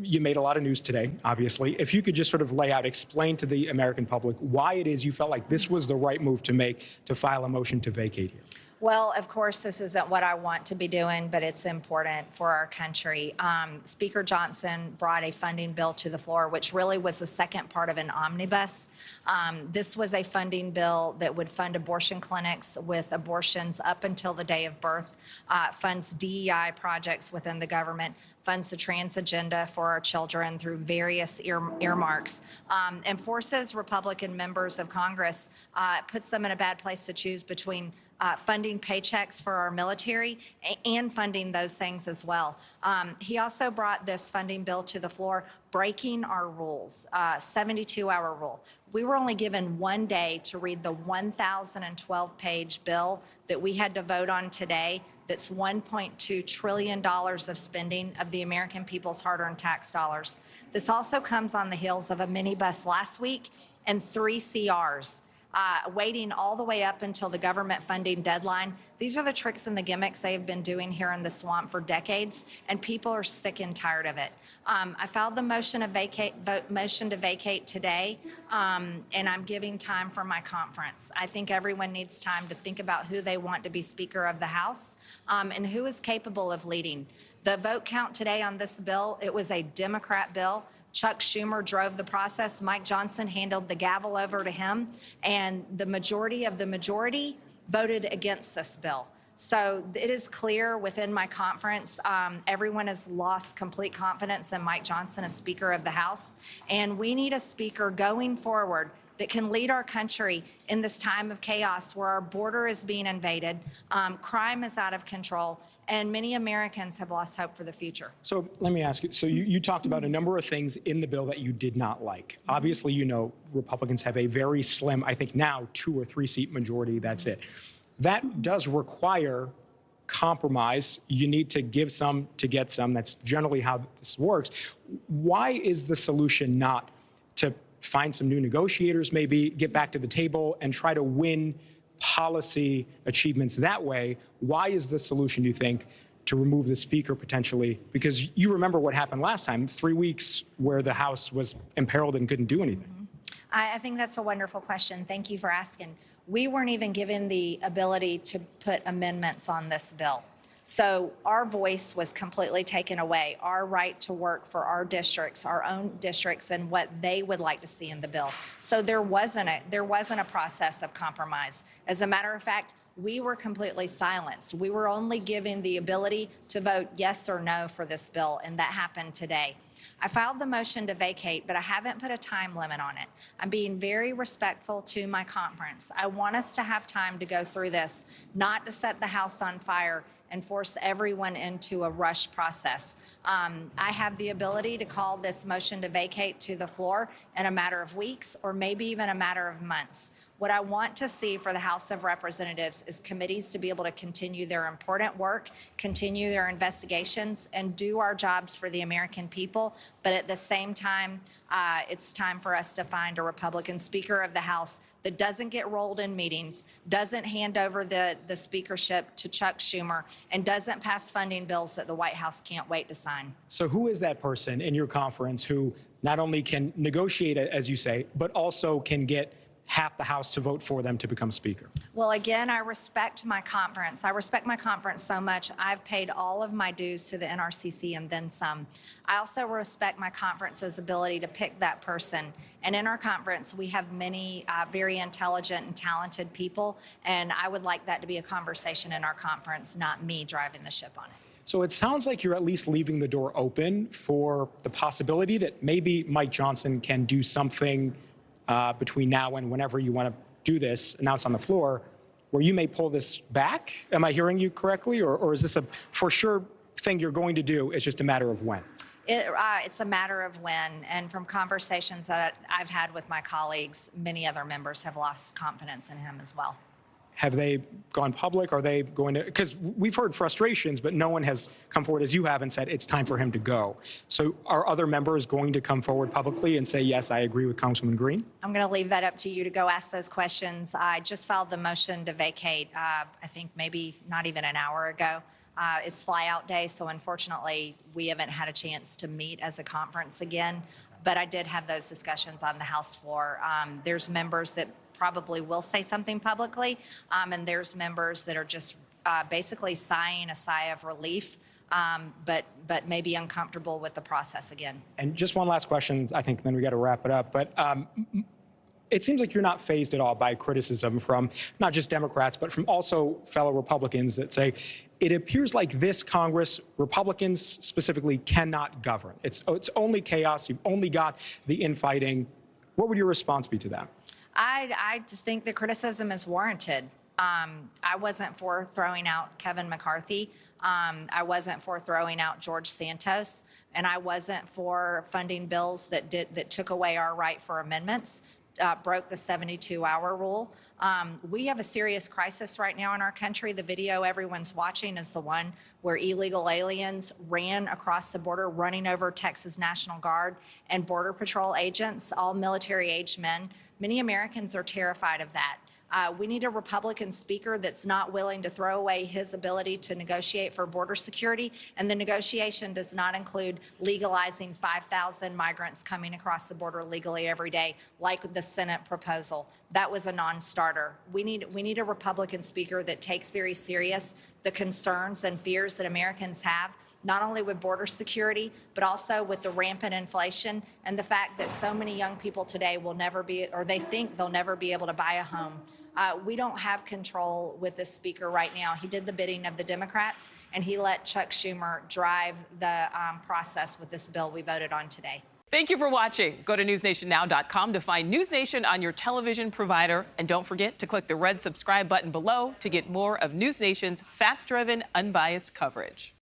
you made a lot of news today, obviously. If you could just sort of lay out, explain to the American public why it is you felt like this was the right move to make to file a motion to vacate here. Well, of course, this isn't what I want to be doing, but it's important for our country. Speaker Johnson brought a funding bill to the floor, which really was the second part of an omnibus. This was a funding bill that would fund abortion clinics with abortions up until the day of birth, funds DEI projects within the government, funds the trans agenda for our children through various earmarks, and forces Republican members of Congress, puts them in a bad place to choose between funding paychecks for our military and funding those things as well. He also brought this funding bill to the floor, breaking our rules, 72-hour rule. We were only given 1 day to read the 1,012-page bill that we had to vote on today. That's $1.2 trillion of spending of the American people's hard-earned tax dollars. This also comes on the heels of a minibus last week and 3 CRs. Waiting all the way up until the government funding deadline. These are the tricks and the gimmicks they have been doing here in the swamp for decades, and people are sick and tired of it. I filed the motion to vacate today, and I'm giving time for my conference. I think everyone needs time to think about who they want to be Speaker of the House and who is capable of leading. The vote count today on this bill, it was a Democrat bill. Chuck Schumer drove the process. Mike Johnson handed the gavel over to him, and the majority of the majority voted against this bill. So it is clear within my conference, everyone has lost complete confidence in Mike Johnson as Speaker of the House, and we need a speaker going forward that can lead our country in this time of chaos where our border is being invaded, crime is out of control, and many Americans have lost hope for the future. So let me ask you, so you talked about a number of things in the bill that you did not like. Obviously, you know, Republicans have a very slim, I think now, 2 or 3 seat majority, that's it. That does require compromise. You need to give some to get some. That's generally how this works. Why is the solution not to find some new negotiators, maybe get back to the table and try to win policy achievements that way? Why is the solution, you think, to remove the speaker potentially? Because you remember what happened last time, 3 weeks where the House was imperiled and couldn't do anything. I think that's a wonderful question. Thank you for asking. We weren't even given the ability to put amendments on this bill. So our voice was completely taken away, our right to work for our districts, our own districts, and what they would like to see in the bill. So there wasn't a process of compromise. As a matter of fact, we were completely silenced. We were only given the ability to vote yes or no for this bill, and that happened today. I filed the motion to vacate, but I haven't put a time limit on it. I'm being very respectful to my conference. I want us to have time to go through this, not to set the House on fire and force everyone into a rush process. I have the ability to call this motion to vacate to the floor in a matter of weeks or maybe even a matter of months. What I want to see for the House of Representatives is committees to be able to continue their important work, continue their investigations, and do our jobs for the American people. But at the same time, it's time for us to find a Republican Speaker of the House that doesn't get rolled in meetings, doesn't hand over the speakership to Chuck Schumer, and doesn't pass funding bills that the White House can't wait to sign. So who is that person in your conference who not only can negotiate, as you say, but also can get half the House to vote for them to become Speaker? Well, again, I respect my conference. I respect my conference so much. I've paid all of my dues to the NRCC and then some. I also respect my conference's ability to pick that person. And in our conference, we have many very intelligent and talented people, and I would like that to be a conversation in our conference, not me driving the ship on it. So it sounds like you're at least leaving the door open for the possibility that maybe Mike Johnson can do something between now and whenever you want to do this, announce on the floor, where you may pull this back? Am I hearing you correctly? Or is this a for sure thing you're going to do? It's just a matter of when? It's a matter of when. And from conversations that I've had with my colleagues, many other members have lost confidence in him as well. Have they gone public? Are they going to, because we've heard frustrations, but no one has come forward as you have and said it's time for him to go. So are other members going to come forward publicly and say, yes, I agree with Congresswoman Greene? I'm going to leave that up to you to go ask those questions. I just filed the motion to vacate, I think maybe not even an hour ago. It's flyout day, so unfortunately, we haven't had a chance to meet as a conference again. But I did have those discussions on the House floor. There's members that probably will say something publicly, and there's members that are just basically sighing a sigh of relief, but maybe uncomfortable with the process again. And just one last question, I think, then we got to wrap it up. But it seems like you're not fazed at all by criticism from not just Democrats, but from also fellow Republicans that say, it appears like this Congress, Republicans specifically, cannot govern. It's only chaos. You've only got the infighting. What would your response be to that? I just think the criticism is warranted. I wasn't for throwing out Kevin McCarthy. I wasn't for throwing out George Santos, and I wasn't for funding bills that took away our right for amendments, broke the 72-hour rule. We have a serious crisis right now in our country. The video everyone's watching is the one where illegal aliens ran across the border, running over Texas National Guard and Border Patrol agents, all military-aged men. Many Americans are terrified of that. We need a Republican speaker that's not willing to throw away his ability to negotiate for border security, and the negotiation does not include legalizing 5,000 migrants coming across the border legally every day, like the Senate proposal. That was a non-starter. We need a Republican speaker that takes very serious the concerns and fears that Americans have, not only with border security, but also with the rampant inflation and the fact that so many young people today will never be, or they think they'll never be able to buy a home. We don't have control with this speaker right now. He did the bidding of the Democrats, and he let Chuck Schumer drive the process with this bill we voted on today. Thank you for watching. Go to newsnationnow.com to find News Nation on your television provider. And don't forget to click the red subscribe button below to get more of News Nation's fact-driven, unbiased coverage.